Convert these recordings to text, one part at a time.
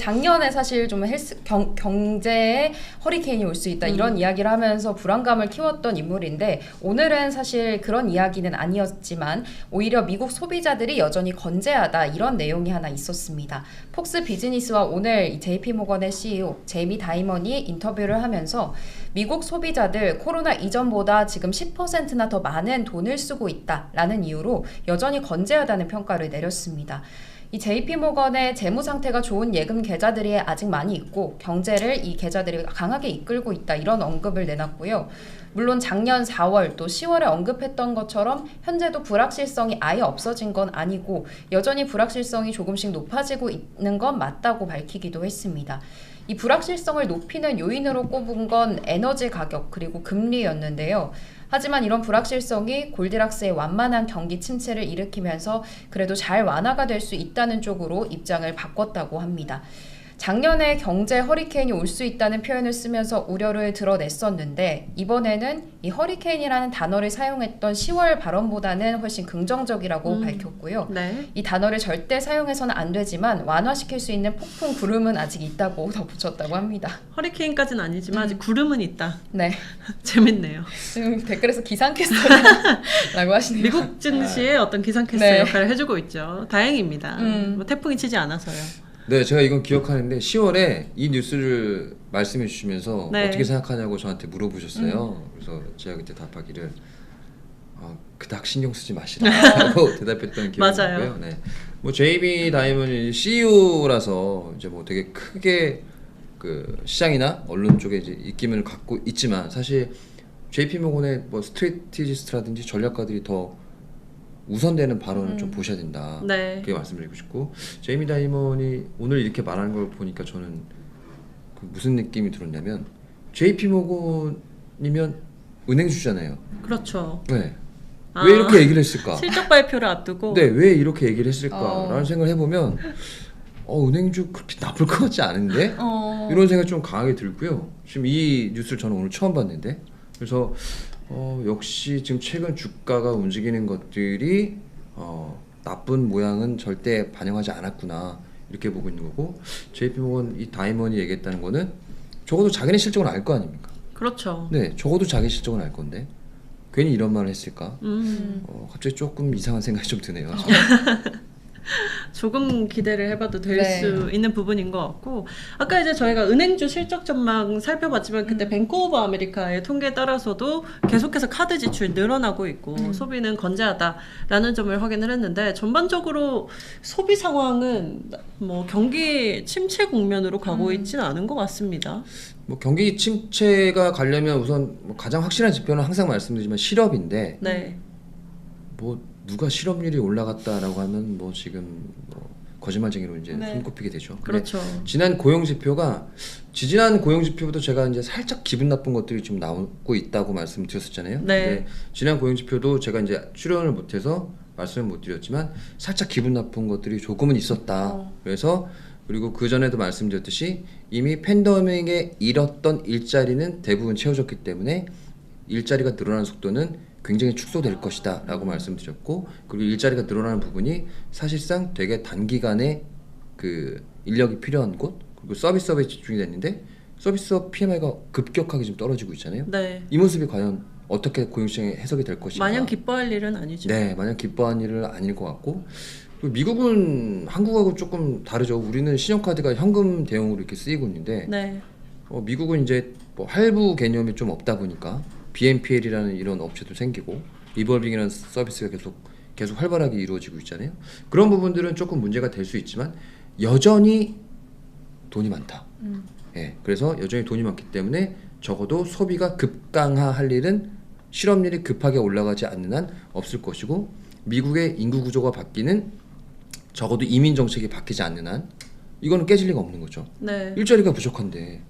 작년에 사실 좀 경제에 허리케인이 올 수 있다 이런 이야기를 하면서 불안감을 키웠던 인물인데 오늘은 사실 그런 이야기는 아니었지만 오히려 미국 소비자들이 여전히 건재하다 이런 내용이 하나 있었습니다. 폭스 비즈니스와 오늘 JP모건의 CEO 제이미 다이먼이 인터뷰를 하면서 미국 소비자들 코로나 이전보다 지금 10%나 더 많은 돈을 쓰고 있다라는 이유로 여전히 건재하다는 평가를 내렸습니다. 이 JP모건의 재무 상태가 좋은 예금 계좌들이 아직 많이 있고 경제를 이 계좌들이 강하게 이끌고 있다 이런 언급을 내놨고요. 물론 작년 4월 또 10월에 언급했던 것처럼 현재도 불확실성이 아예 없어진 건 아니고 여전히 불확실성이 조금씩 높아지고 있는 건 맞다고 밝히기도 했습니다. 이 불확실성을 높이는 요인으로 꼽은 건 에너지 가격 그리고 금리였는데요. 하지만 이런 불확실성이 골디락스의 완만한 경기 침체를 일으키면서 그래도 잘 완화가 될 수 있다는 쪽으로 입장을 바꿨다고 합니다. 작년에 경제 허리케인이 올 수 있다는 표현을 쓰면서 우려를 드러냈었는데 이번에는 이 허리케인이라는 단어를 사용했던 10월 발언보다는 훨씬 긍정적이라고 밝혔고요. 네. 이 단어를 절대 사용해서는 안 되지만 완화시킬 수 있는 폭풍 구름은 아직 있다고 덧붙였다고 합니다. 허리케인까지는 아니지만 아직 구름은 있다. 네. 재밌네요. 지금 댓글에서 기상캐스터라고 하시네요. 미국 증시의 어떤 기상캐스터 네. 역할을 해주고 있죠. 다행입니다. 뭐 태풍이 치지 않아서요. 네, 제가 이건 기억하는데 10월에 이 뉴스를 말씀해 주시면서 네. 어떻게 생각하냐고 저한테 물어보셨어요. 그래서 제가 그때 답하기를 그닥 신경 쓰지 마시라고 대답했던 기억이 맞아요. 나고요. 네, 뭐 제이미 다이먼이 CEO라서 이제 뭐 되게 크게 그 시장이나 언론 쪽에 이제 입김을 갖고 있지만 사실 JP모건의 뭐 스트레티지스트라든지 전략가들이 더 우선되는 발언을 좀 보셔야 된다. 네. 그렇게 말씀드리고 싶고 제이미 다이먼이 오늘 이렇게 말하는 걸 보니까 저는 그 무슨 느낌이 들었냐면 JP모건이면 은행주잖아요. 그렇죠. 네. 왜 이렇게 얘기를 했을까? 실적 발표를 앞두고 네, 왜 이렇게 얘기를 했을까라는 생각을 해보면 은행주 그렇게 나쁠 것 같지 않은데 이런 생각이 좀 강하게 들고요. 지금 이 뉴스를 저는 오늘 처음 봤는데 그래서 역시 지금 최근 주가가 움직이는 것들이 나쁜 모양은 절대 반영하지 않았구나 이렇게 보고 있는 거고 JP모건 이 다이먼이 얘기했다는 거는 적어도 자기네 실적을 알 거 아닙니까? 그렇죠. 네, 적어도 자기 실적은 알 건데 괜히 이런 말을 했을까? 갑자기 조금 이상한 생각이 좀 드네요. 조금 기대를 해봐도 될 네. 수 있는 부분인 것 같고 아까 이제 저희가 은행주 실적 전망 살펴봤지만 그때 뱅크 오브 아메리카의 통계에 따라서도 계속해서 카드 지출 늘어나고 있고 소비는 건재하다라는 점을 확인을 했는데 전반적으로 소비 상황은 뭐 경기 침체 국면으로 가고 있지는 않은 것 같습니다. 뭐 경기 침체가 가려면 우선 뭐 가장 확실한 지표는 항상 말씀드리지만 실업인데 네. 뭐 누가 실업률이 올라갔다라고 하면 뭐 지금 뭐 거짓말쟁이로 이제 네. 손꼽히게 되죠. 근데 그렇죠. 지난 고용 지표가 지지난 고용 지표보다 제가 이제 살짝 기분 나쁜 것들이 좀 나오고 있다고 말씀드렸었잖아요. 네. 근데 지난 고용 지표도 제가 이제 출연을 못해서 말씀을 못 드렸지만 살짝 기분 나쁜 것들이 조금은 있었다. 그래서 그리고 그 전에도 말씀드렸듯이 이미 팬데믹에 잃었던 일자리는 대부분 채워졌기 때문에 일자리가 늘어나는 속도는 굉장히 축소될 것이다 라고 말씀드렸고 그리고 일자리가 늘어나는 부분이 사실상 되게 단기간에 그 인력이 필요한 곳 그리고 서비스업에 집중이 됐는데 서비스업 PMI가 급격하게 좀 떨어지고 있잖아요. 네. 이 모습이 과연 어떻게 고용시장에 해석이 될 것인가. 마냥 기뻐할 일은 아니죠. 네, 마냥 기뻐한 일은 아닐 것 같고 그리고 미국은 한국하고 조금 다르죠. 우리는 신용카드가 현금 대용으로 이렇게 쓰이고 있는데 네. 미국은 이제 뭐 할부 개념이 좀 없다 보니까 BNPL이라는 이런 업체도 생기고 리볼빙이라는 서비스가 계속 활발하게 이루어지고 있잖아요. 그런 부분들은 조금 문제가 될 수 있지만 여전히 돈이 많다. 예, 그래서 여전히 돈이 많기 때문에 적어도 소비가 급강화할 일은 실업률이 급하게 올라가지 않는 한 없을 것이고 미국의 인구 구조가 바뀌는 적어도 이민 정책이 바뀌지 않는 한 이거는 깨질 리가 없는 거죠. 네. 일자리가 부족한데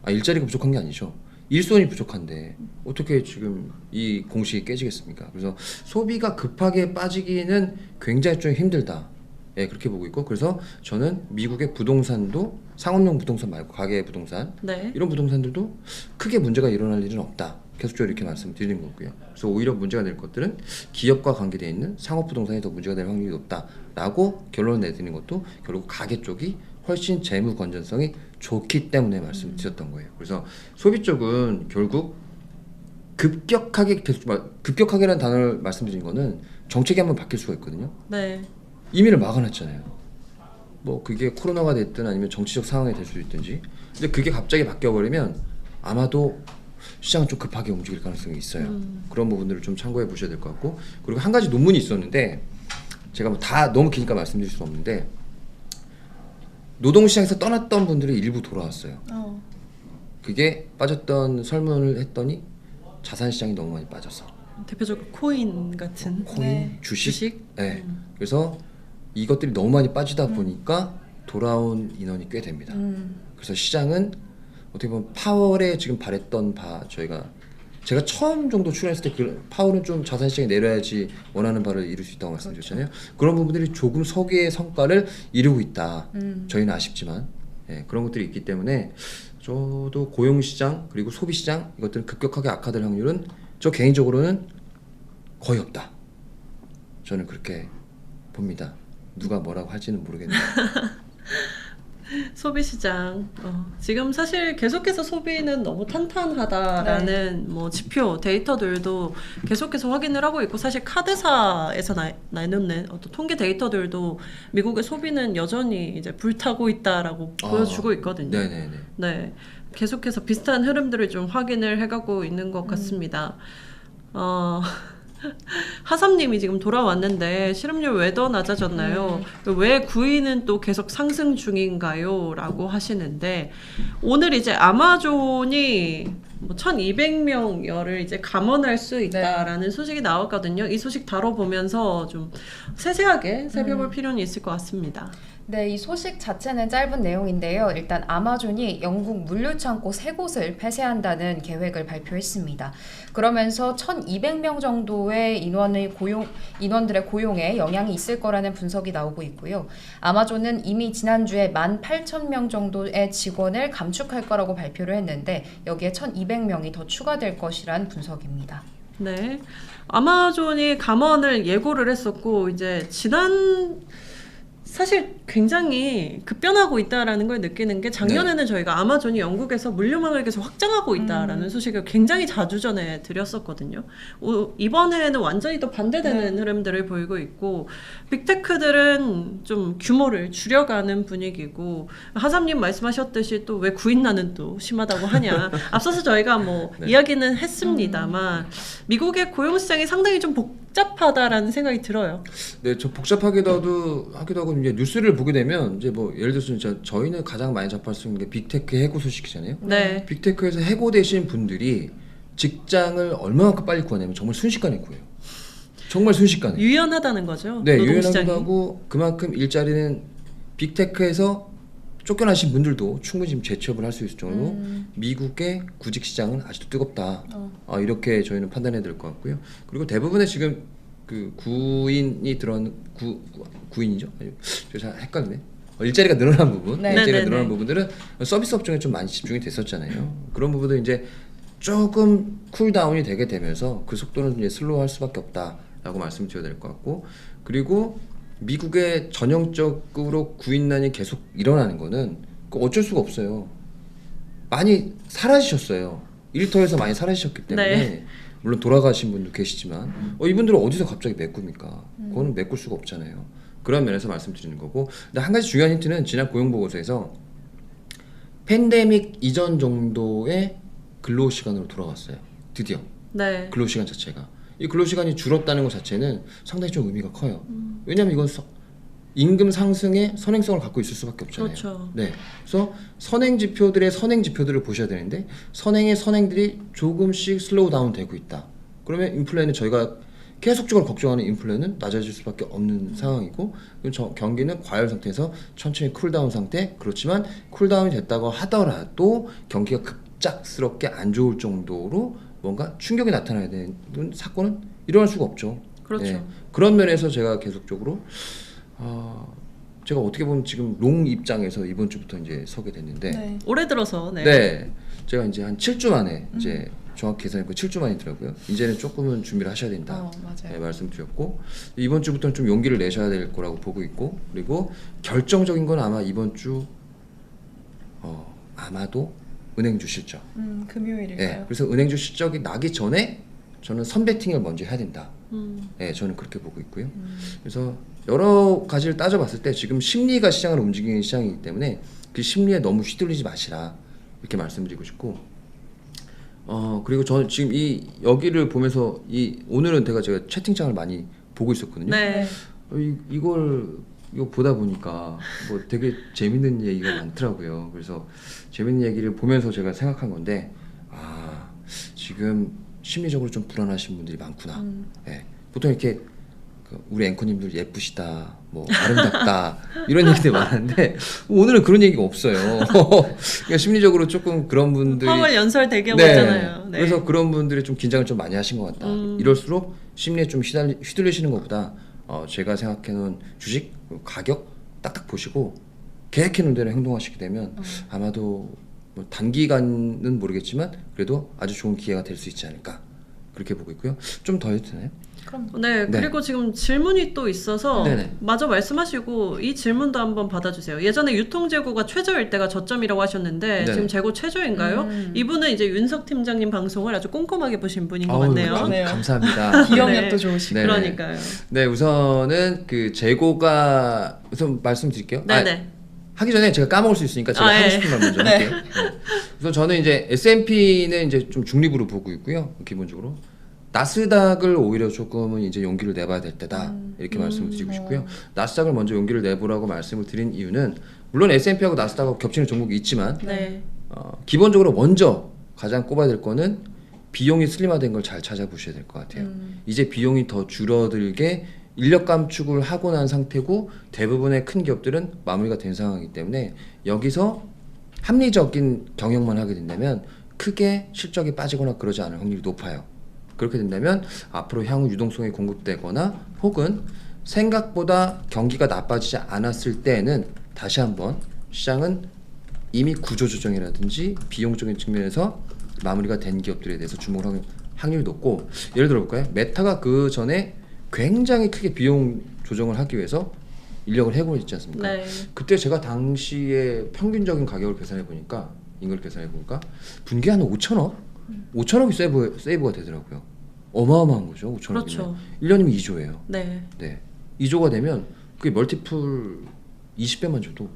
일자리가 부족한 게 아니죠. 일손이 부족한데 어떻게 지금 이 공식이 깨지겠습니까? 그래서 소비가 급하게 빠지기는 굉장히 좀 힘들다. 예, 그렇게 보고 있고 그래서 저는 미국의 부동산도 상업용 부동산 말고 가계 부동산 네. 이런 부동산들도 크게 문제가 일어날 일은 없다. 계속적으로 이렇게 말씀드리는 거고요. 그래서 오히려 문제가 될 것들은 기업과 관계되어 있는 상업 부동산이 더 문제가 될 확률이 높다라고 결론을 내드리는 것도 결국 가계 쪽이 훨씬 재무 건전성이 좋기 때문에 말씀드렸던 거예요. 그래서 소비 쪽은 결국 급격하게라는 단어를 말씀드린 거는 정책이 한번 바뀔 수가 있거든요. 네. 이민을 막아놨잖아요. 뭐 그게 코로나가 됐든 아니면 정치적 상황이 될 수도 있든지. 근데 그게 갑자기 바뀌어버리면 아마도 시장은 좀 급하게 움직일 가능성이 있어요. 그런 부분들을 좀 참고해 보셔야 될 것 같고, 그리고 한 가지 논문이 있었는데 제가 뭐 다 너무 기니까 말씀드릴 수는 없는데, 노동시장에서 떠났던 분들이 일부 돌아왔어요. 그게 빠졌던 설문을 했더니 자산시장이 너무 많이 빠졌어. 대표적으로 코인 같은 코인, 네. 주식. 네. 그래서 이것들이 너무 많이 빠지다 보니까 돌아온 인원이 꽤 됩니다. 그래서 시장은 어떻게 보면 파월에 지금 바랬던 바, 제가 처음 정도 출연했을 때 그 파월은 좀 자산시장이 내려야지 원하는 바를 이룰 수 있다고 말씀드렸잖아요. 그런 부분들이 조금 서기의 성과를 이루고 있다. 저희는 아쉽지만 그런 것들이 있기 때문에 저도 고용시장 그리고 소비시장 이것들은 급격하게 악화될 확률은 저 개인적으로는 거의 없다. 저는 그렇게 봅니다. 누가 뭐라고 할지는 모르겠네요. 소비시장 지금 사실 계속해서 소비는 너무 탄탄하다라는 뭐 지표 데이터들도 계속해서 확인을 하고 있고, 사실 카드사에서 내놓는 어떤 통계 데이터들도 미국의 소비는 여전히 이제 불타고 있다라고 보여주고 있거든요. 네네네. 네, 계속해서 비슷한 흐름들을 좀 확인을 해가고 있는 것 같습니다. 하삼님이 지금 돌아왔는데 실업률 왜 더 낮아졌나요? 왜 구인은 또 계속 상승 중인가요? 라고 하시는데, 오늘 이제 아마존이 뭐 1,200명여를 이제 감원할 수 있다라는 소식이 나왔거든요. 이 소식 다뤄보면서 좀 세세하게 살펴볼 필요는 있을 것 같습니다. 네, 이 소식 자체는 짧은 내용인데요. 일단 아마존이 영국 물류창고 3곳을 폐쇄한다는 계획을 발표했습니다. 그러면서 1,200명 정도의 인원들의 고용에 영향이 있을 거라는 분석이 나오고 있고요. 아마존은 이미 지난주에 18,000명 정도의 직원을 감축할 거라고 발표를 했는데, 여기에 1,200명이 더 추가될 것이란 분석입니다. 네, 아마존이 감원을 예고를 했었고, 이제 사실 굉장히 급변하고 있다라는 걸 느끼는 게, 작년에는 저희가 아마존이 영국에서 물류망을 계속 확장하고 있다라는 소식을 굉장히 자주 전해 드렸었거든요. 이번에는 완전히 또 반대되는 흐름들을 보이고 있고, 빅테크들은 좀 규모를 줄여가는 분위기고, 하삼님 말씀하셨듯이 또 왜 구인난은 또 심하다고 하냐. 앞서서 저희가 뭐 이야기는 했습니다만 미국의 고용시장이 상당히 좀 복잡하다라는 생각이 들어요. 네, 저 복잡하기도 하고 이제 뉴스를 보게 되면 이제 뭐 예를 들어서 저희는 가장 많이 접할 수 있는 게 빅테크 해고 소식이잖아요. 네. 빅테크에서 해고되신 분들이 직장을 얼마만큼 빨리 구하냐면 정말 순식간에 구해요. 정말 순식간에. 유연하다는 거죠. 네, 노동시장이. 유연하기도 하고 그만큼 일자리는 빅테크에서 쫓겨나신 분들도 충분히 지금 재취업을 할 수 있을 정도로 미국의 구직 시장은 아직도 뜨겁다. 이렇게 저희는 판단해야 될 것 같고요. 그리고 대부분의 지금 그 구인이 들어간 구인이죠? 제가 헷갈리네. 일자리가 늘어난 부분, 네. 일자리가 네네네. 늘어난 부분들은 서비스 업종에 좀 많이 집중이 됐었잖아요. 그런 부분들 이제 조금 쿨다운이 되게 되면서 그 속도는 이제 슬로우할 수밖에 없다라고 말씀드려야 될 것 같고, 그리고 미국의 전형적으로 구인난이 계속 일어나는 거는 어쩔 수가 없어요. 많이 사라지셨어요. 일터에서 많이 사라지셨기 때문에. 네. 물론 돌아가신 분도 계시지만 이분들은 어디서 갑자기 메꿉니까? 그거는 메꿀 수가 없잖아요. 그런 면에서 말씀드리는 거고, 근데 한 가지 중요한 힌트는 지난 고용보고서에서 팬데믹 이전 정도의 근로시간으로 돌아왔어요. 드디어 네. 근로시간 자체가. 이 근로시간이 줄었다는 것 자체는 상당히 좀 의미가 커요. 왜냐하면 이건 임금 상승의 선행성을 갖고 있을 수밖에 없잖아요. 그렇죠. 네, 그래서 선행 지표들의 선행 지표들을 보셔야 되는데 선행의 선행들이 조금씩 슬로우 다운 되고 있다. 그러면 인플레는 저희가 계속적으로 걱정하는 인플레는 낮아질 수밖에 없는 상황이고, 경기는 과열 상태에서 천천히 쿨다운 상태. 그렇지만 쿨다운이 됐다고 하더라도 경기가 급작스럽게 안 좋을 정도로 뭔가 충격이 나타나야 되는 사건은 일어날 수가 없죠. 그렇죠. 네, 그런 면에서 제가 계속적으로 제가 어떻게 보면 지금 롱 입장에서 이번 주부터 이제 서게 됐는데, 올해 들어서 네, 제가 이제 한 7주 만에 이제 정확히 계산해보고 7주 만이더라고요. 이제는 조금은 준비를 하셔야 된다. 맞아요. 네, 말씀드렸고, 이번 주부터는 좀 용기를 내셔야 될 거라고 보고 있고, 그리고 결정적인 건 아마 이번 주 아마도 은행주 실적. 금요일일까요? 예, 그래서 은행주 실적이 나기 전에 저는 선베팅을 먼저 해야 된다. 예, 저는 그렇게 보고 있고요. 그래서 여러 가지를 따져봤을 때 지금 심리가 시장을 움직이는 시장이기 때문에 그 심리에 너무 휘둘리지 마시라 이렇게 말씀드리고 싶고, 그리고 저는 지금 이 여기를 보면서 오늘은 제가 채팅창을 많이 보고 있었거든요. 네. 이거 보다 보니까 뭐 되게 재밌는 얘기가 많더라고요. 그래서 재밌는 얘기를 보면서 제가 생각한 건데, 지금 심리적으로 좀 불안하신 분들이 많구나. 예, 보통 이렇게 우리 앵커님들 예쁘시다, 뭐 아름답다 이런 얘기들 많은데 오늘은 그런 얘기가 없어요. 그러니까 심리적으로 조금 그런 분들이 화물 연설 되게 네. 많잖아요. 네. 그래서 그런 분들이 좀 긴장을 좀 많이 하신 것 같다. 이럴수록 심리에 좀 휘둘리시는 것보다 제가 생각해놓은 주식 가격 딱딱 보시고 계획해놓은 대로 행동하시게 되면 아마도 뭐 단기간은 모르겠지만 그래도 아주 좋은 기회가 될 수 있지 않을까 그렇게 보고 있고요. 좀 더 해도 되나요? 네, 그리고 지금 질문이 또 있어서 네네. 마저 말씀하시고 이 질문도 한번 받아주세요. 예전에 유통재고가 최저일 때가 저점이라고 하셨는데 네네. 지금 재고 최저인가요? 이분은 이제 윤석 팀장님 방송을 아주 꼼꼼하게 보신 분인 것 같네요. 감사합니다. 기억력도 네. 좋으시고. 네네. 그러니까요. 네, 우선은 그 재고가 우선 말씀드릴게요. 네네. 하기 전에 제가 까먹을 수 있으니까 제가 하고 예. 싶은 말 먼저 할게요. 네. 그래서 저는 이제 S&P는 이제 좀 중립으로 보고 있고요. 기본적으로 나스닥을 오히려 조금은 이제 용기를 내봐야 될 때다 이렇게 말씀을 드리고 싶고요. 나스닥을 먼저 용기를 내보라고 말씀을 드린 이유는 물론 S&P하고 나스닥하고 겹치는 종목이 있지만 네. 기본적으로 먼저 가장 꼽아야 될 거는 비용이 슬림화된 걸 잘 찾아보셔야 될 것 같아요. 이제 비용이 더 줄어들게 인력 감축을 하고 난 상태고 대부분의 큰 기업들은 마무리가 된 상황이기 때문에 여기서 합리적인 경영만 하게 된다면 크게 실적이 빠지거나 그러지 않을 확률이 높아요. 그렇게 된다면 앞으로 향후 유동성이 공급되거나 혹은 생각보다 경기가 나빠지지 않았을 때에는 다시 한번 시장은 이미 구조조정이라든지 비용적인 측면에서 마무리가 된 기업들에 대해서 주목을 할 확률이 높고, 예를 들어 볼까요? 메타가 그 전에 굉장히 크게 비용 조정을 하기 위해서 인력을 해고를 했지 않습니까? 네. 그때 제가 당시에 평균적인 가격을 계산해 보니까 인걸 계산해 보니까 분기에 한 5천억? 5천억이 세이브가 되더라고요. 어마어마한 거죠. 5천억이면. 그렇죠. 1년이면 2조예요. 네. 네. 2조가 되면 그게 멀티플 20배만 줘도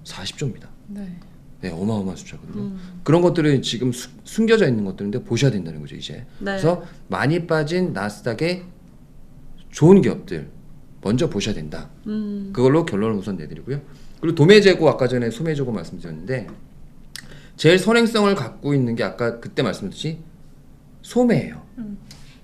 40조입니다. 네. 네, 어마어마한 숫자거든요. 그런 것들은 지금 숨겨져 있는 것들인데 보셔야 된다는 거죠, 이제. 네. 그래서 많이 빠진 나스닥의 좋은 기업들 먼저 보셔야 된다. 그걸로 결론을 우선 내드리고요. 그리고 도매재고 아까 전에 소매재고 말씀드렸는데 제일 선행성을 갖고 있는 게 아까 그때 말씀드렸듯이 소매예요.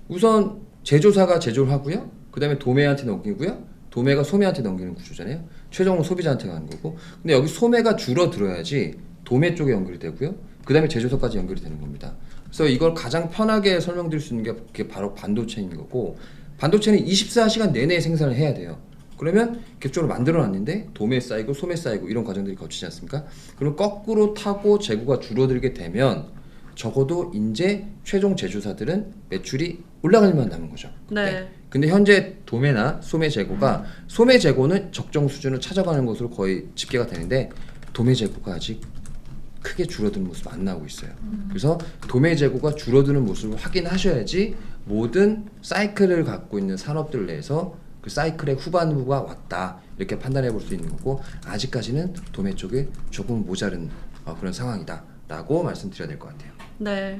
우선 제조사가 제조를 하고요. 그 다음에 도매한테 넘기고요. 도매가 소매한테 넘기는 구조잖아요. 최종은 소비자한테 가는 거고. 근데 여기 소매가 줄어들어야지 도매 쪽에 연결이 되고요. 그 다음에 제조사까지 연결이 되는 겁니다. 그래서 이걸 가장 편하게 설명드릴 수 있는 게 그게 바로 반도체인 거고, 반도체는 24시간 내내 생산을 해야 돼요. 그러면 객조를 만들어 놨는데 도매 쌓이고 소매 쌓이고 이런 과정들이 거치지 않습니까? 그럼 거꾸로 타고 재고가 줄어들게 되면 적어도 이제 최종 제조사들은 매출이 올라갈 일만 남은 거죠. 네. 근데 현재 도매나 소매 재고가 소매 재고는 적정 수준을 찾아가는 것으로 거의 집계가 되는데 도매 재고가 아직 크게 줄어드는 모습 안 나오고 있어요. 그래서 도매 재고가 줄어드는 모습을 확인하셔야지 모든 사이클을 갖고 있는 산업들 내에서 그 사이클의 후반부가 왔다 이렇게 판단해 볼 수 있는 거고, 아직까지는 도매 쪽에 조금 모자른 그런 상황이다 라고 말씀드려야 될 것 같아요. 네.